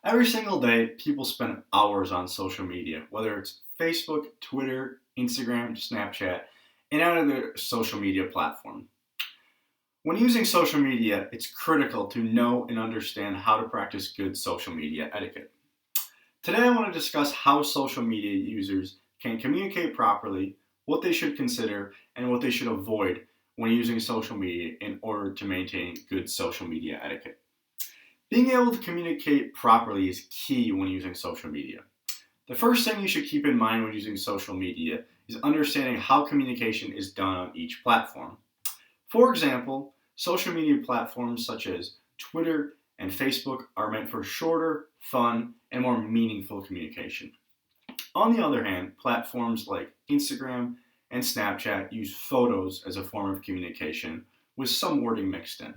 Every single day, people spend hours on social media, whether it's Facebook, Twitter, Instagram, Snapchat, and other social media platform. When using social media, it's critical to know and understand how to practice good social media etiquette. Today, I want to discuss how social media users can communicate properly, what they should consider, and what they should avoid when using social media in order to maintain good social media etiquette. Being able to communicate properly is key when using social media. The first thing you should keep in mind when using social media is understanding how communication is done on each platform. For example, social media platforms such as Twitter and Facebook are meant for shorter, fun, and more meaningful communication. On the other hand, platforms like Instagram and Snapchat use photos as a form of communication with some wording mixed in.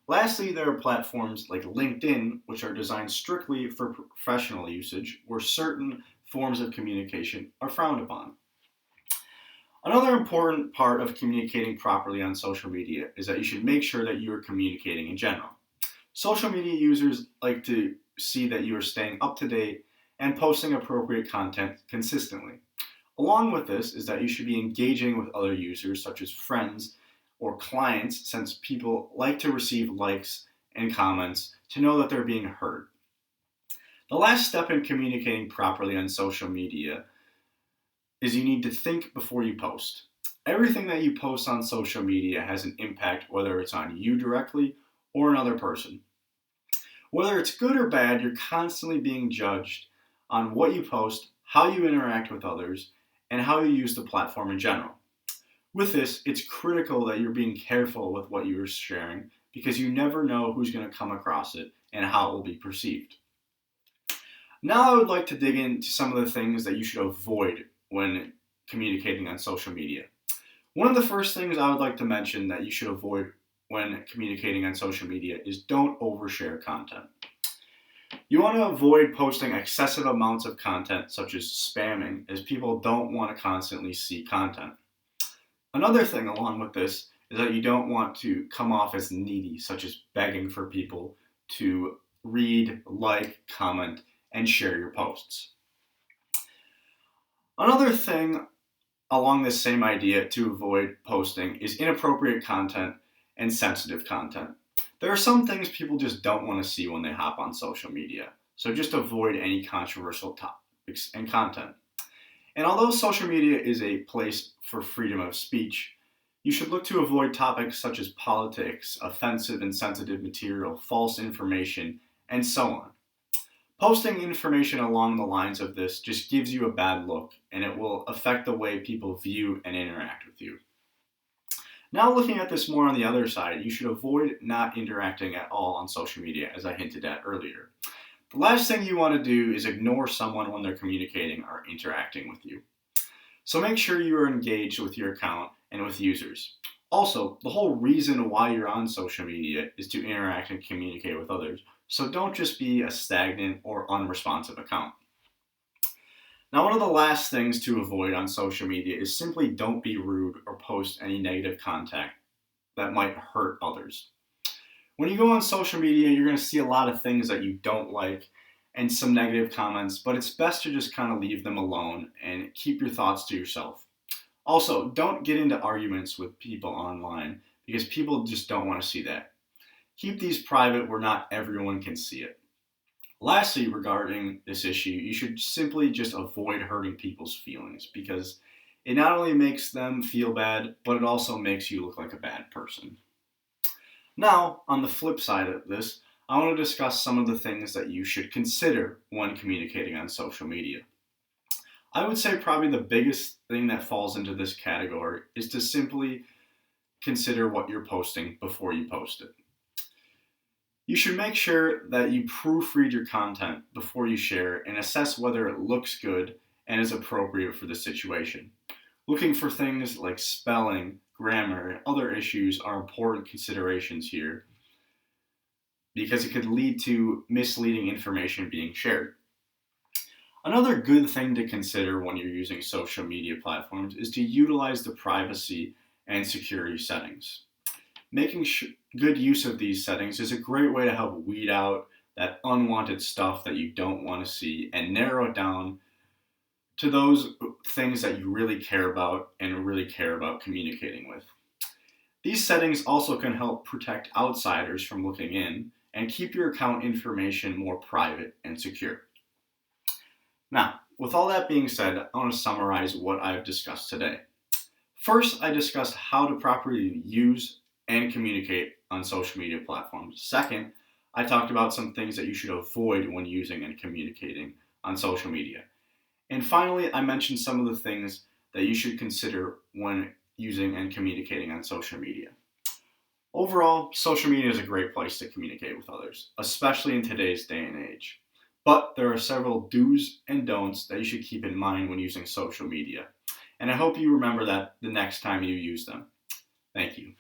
Lastly, there are platforms like LinkedIn, which are designed strictly for professional usage, where certain forms of communication are frowned upon. Another important part of communicating properly on social media is that you should make sure that you are communicating in general. Social media users like to see that you are staying up to date and posting appropriate content consistently. Along with this is that you should be engaging with other users such as friends or clients, since people like to receive likes and comments to know that they're being heard. The last step in communicating properly on social media is you need to think before you post. Everything that you post on social media has an impact, whether it's on you directly or another person. Whether it's good or bad, you're constantly being judged on what you post, how you interact with others, and how you use the platform in general. With this, it's critical that you're being careful with what you're sharing because you never know who's going to come across it and how it will be perceived. Now I would like to dig into some of the things that you should avoid when communicating on social media. One of the first things I would like to mention that you should avoid when communicating on social media is don't overshare content. You want to avoid posting excessive amounts of content such as spamming, as people don't want to constantly see content. Another thing along with this is that you don't want to come off as needy, such as begging for people to read, like, comment, and share your posts. Another thing along this same idea to avoid posting is inappropriate content and sensitive content. There are some things people just don't want to see when they hop on social media, so just avoid any controversial topics and content. And although social media is a place for freedom of speech, you should look to avoid topics such as politics, offensive and sensitive material, false information, and so on. Posting information along the lines of this just gives you a bad look, and it will affect the way people view and interact with you. Now looking at this more on the other side, you should avoid not interacting at all on social media, as I hinted at earlier. The last thing you want to do is ignore someone when they're communicating or interacting with you. So make sure you are engaged with your account and with users. Also, the whole reason why you're on social media is to interact and communicate with others, so don't just be a stagnant or unresponsive account. Now, one of the last things to avoid on social media is simply don't be rude or post any negative content that might hurt others. When you go on social media, you're going to see a lot of things that you don't like and some negative comments, but it's best to just kind of leave them alone and keep your thoughts to yourself. Also, don't get into arguments with people online because people just don't want to see that. Keep these private where not everyone can see it. Lastly, regarding this issue, you should simply just avoid hurting people's feelings because it not only makes them feel bad, but it also makes you look like a bad person. Now, on the flip side of this, I want to discuss some of the things that you should consider when communicating on social media. I would say probably the biggest thing that falls into this category is to simply consider what you're posting before you post it. You should make sure that you proofread your content before you share and assess whether it looks good and is appropriate for the situation. Looking for things like spelling, grammar, and other issues are important considerations here because it could lead to misleading information being shared. Another good thing to consider when you're using social media platforms is to utilize the privacy and security settings. Making good use of these settings is a great way to help weed out that unwanted stuff that you don't want to see, and narrow it down to those things that you really care about and really care about communicating with. These settings also can help protect outsiders from looking in and keep your account information more private and secure. Now, with all that being said, I want to summarize what I've discussed today. First, I discussed how to properly use and communicate on social media platforms. Second, I talked about some things that you should avoid when using and communicating on social media. And finally, I mentioned some of the things that you should consider when using and communicating on social media. Overall, social media is a great place to communicate with others, especially in today's day and age. But there are several do's and don'ts that you should keep in mind when using social media. And I hope you remember that the next time you use them. Thank you.